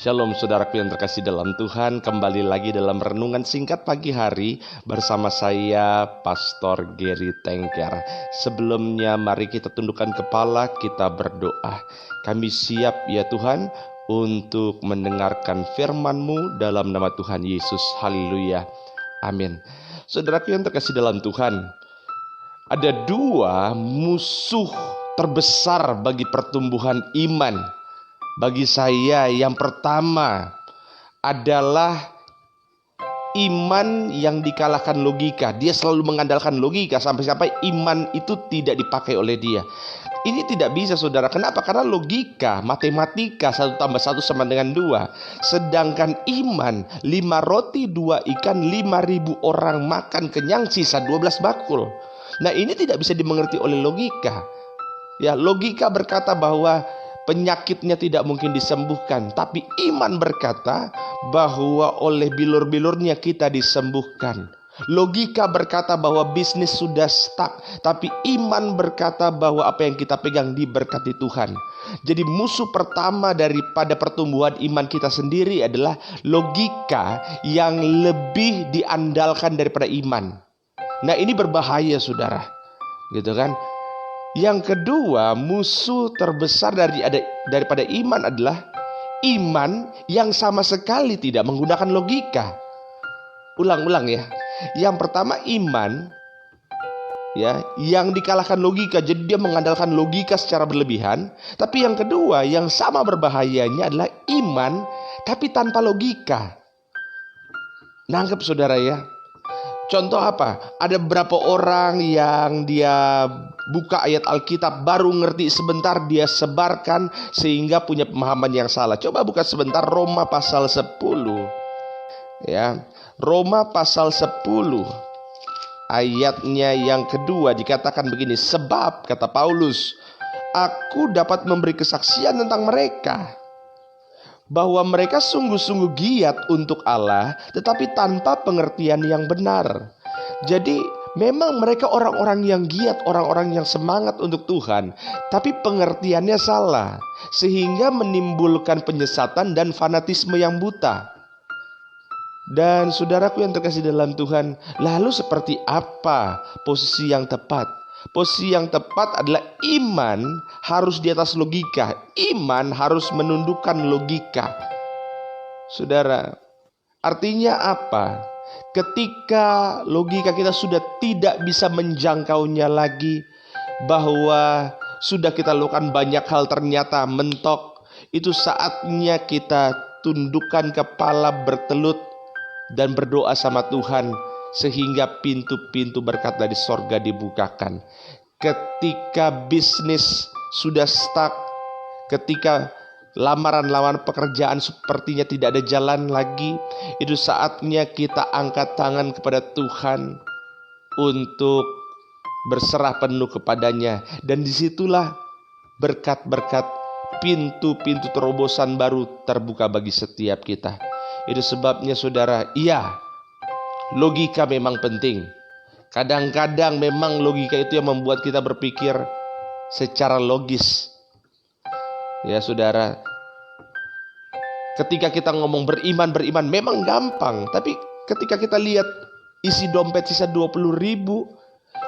Shalom saudaraku yang terkasih dalam Tuhan. Kembali lagi dalam renungan singkat pagi hari bersama saya Pastor Gary Tengker. Sebelumnya mari kita tundukkan kepala, kita berdoa. Kami siap ya Tuhan untuk mendengarkan firman-Mu dalam nama Tuhan Yesus. Haleluya. Amin. Saudaraku yang terkasih dalam Tuhan, ada dua musuh terbesar bagi pertumbuhan iman. Bagi saya, yang pertama adalah iman yang dikalahkan logika. Dia selalu mengandalkan logika sampai-sampai iman itu tidak dipakai oleh dia. Ini tidak bisa saudara. Kenapa? Karena logika, matematika 1 tambah 1 sama dengan 2. Sedangkan iman, 5 roti 2 ikan, 5.000 orang makan kenyang, sisa 12 bakul. Nah, ini tidak bisa dimengerti oleh logika. Ya, logika berkata bahwa penyakitnya tidak mungkin disembuhkan, tapi iman berkata bahwa oleh bilur-bilurnya kita disembuhkan. Logika berkata bahwa bisnis sudah stuck, tapi iman berkata bahwa apa yang kita pegang diberkati Tuhan. Jadi musuh pertama daripada pertumbuhan iman kita sendiri adalah logika yang lebih diandalkan daripada iman. Nah, ini berbahaya saudara, gitu kan? Yang kedua, musuh terbesar daripada iman adalah iman yang sama sekali tidak menggunakan logika. Ulang-ulang ya. Yang pertama iman ya yang dikalahkan logika, jadi dia mengandalkan logika secara berlebihan. Tapi yang kedua yang sama berbahayanya adalah iman tapi tanpa logika. Nangkep saudara ya. Contoh apa? Ada beberapa orang yang dia buka ayat Alkitab, baru ngerti sebentar dia sebarkan sehingga punya pemahaman yang salah. Coba buka sebentar Roma pasal 10. Ya, Roma pasal 10. Ayatnya yang kedua dikatakan begini, sebab kata Paulus, aku dapat memberi kesaksian tentang mereka bahwa mereka sungguh-sungguh giat untuk Allah, tetapi tanpa pengertian yang benar. Jadi memang mereka orang-orang yang giat, orang-orang yang semangat untuk Tuhan, tapi pengertiannya salah, sehingga menimbulkan penyesatan dan fanatisme yang buta. Dan saudaraku yang terkasih dalam Tuhan, lalu seperti apa posisi yang tepat? Posisi yang tepat adalah iman harus di atas logika. Iman harus menundukkan logika. Saudara, artinya apa? Ketika logika kita sudah tidak bisa menjangkaunya lagi, bahwa sudah kita lakukan banyak hal ternyata mentok, itu saatnya kita tundukkan kepala, bertelut dan berdoa sama Tuhan, sehingga pintu-pintu berkat dari sorga dibukakan. Ketika bisnis sudah stuck, ketika lamaran-lamaran pekerjaan sepertinya tidak ada jalan lagi, itu saatnya kita angkat tangan kepada Tuhan untuk berserah penuh kepadanya. Dan disitulah berkat-berkat, pintu-pintu terobosan baru terbuka bagi setiap kita. Itu sebabnya saudara, iya, logika memang penting. Kadang-kadang memang logika itu yang membuat kita berpikir secara logis. Ya saudara, ketika kita ngomong beriman memang gampang. Tapi ketika kita lihat isi dompet sisa 20.000,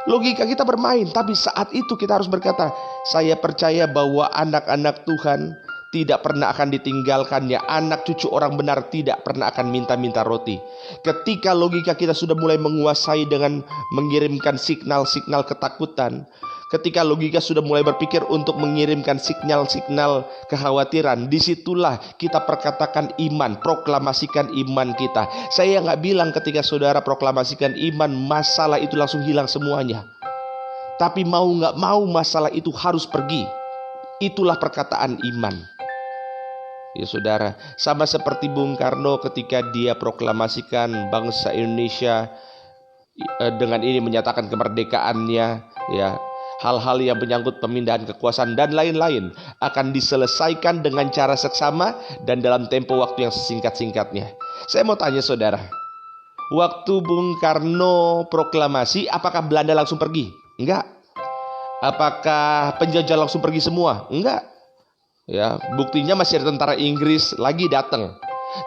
logika kita bermain. Tapi saat itu kita harus berkata, saya percaya bahwa anak-anak Tuhan tidak pernah akan ditinggalkannya. Anak cucu orang benar tidak pernah akan minta-minta roti. Ketika logika kita sudah mulai menguasai dengan mengirimkan signal-signal ketakutan, ketika logika sudah mulai berpikir untuk mengirimkan signal-signal kekhawatiran, disitulah kita perkatakan iman, proklamasikan iman kita. Saya nggak bilang ketika saudara proklamasikan iman, masalah itu langsung hilang semuanya. Tapi mau nggak mau masalah itu harus pergi. Itulah perkataan iman. Ya saudara, sama seperti Bung Karno ketika dia proklamasikan bangsa Indonesia, dengan ini menyatakan kemerdekaannya, ya, hal-hal yang menyangkut pemindahan kekuasaan dan lain-lain akan diselesaikan dengan cara seksama dan dalam tempo waktu yang sesingkat-singkatnya. Saya mau tanya saudara, waktu Bung Karno proklamasi, apakah Belanda langsung pergi? Enggak. Apakah penjajah langsung pergi semua? Enggak. Ya, buktinya masih ada tentara Inggris lagi datang.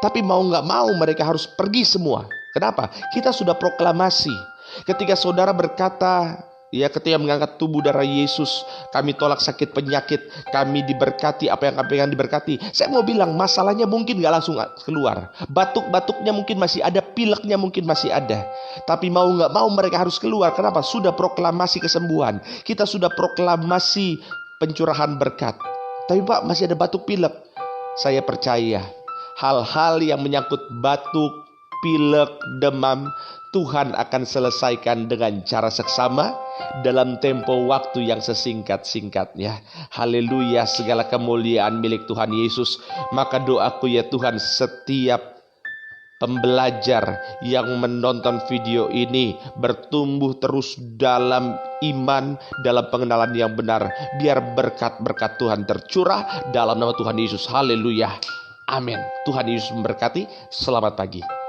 Tapi mau nggak mau mereka harus pergi semua. Kenapa? Kita sudah proklamasi. Ketika saudara berkata, ya, ketika mengangkat tubuh darah Yesus, kami tolak sakit penyakit, kami diberkati apa yang kami yang diberkati. Saya mau bilang masalahnya mungkin nggak langsung keluar. Batuk-batuknya mungkin masih ada, pileknya mungkin masih ada. Tapi mau nggak mau mereka harus keluar. Kenapa? Sudah proklamasi kesembuhan. Kita sudah proklamasi pencurahan berkat. Tapi Pak, masih ada batuk pilek. Saya percaya hal-hal yang menyangkut batuk, pilek, demam, Tuhan akan selesaikan dengan cara seksama dalam tempo waktu yang sesingkat-singkatnya. Haleluya, segala kemuliaan milik Tuhan Yesus. Maka doaku ya Tuhan, setiap pembelajar yang menonton video ini bertumbuh terus dalam iman, dalam pengenalan yang benar. Biar berkat-berkat Tuhan tercurah dalam nama Tuhan Yesus. Haleluya. Amin. Tuhan Yesus memberkati. Selamat pagi.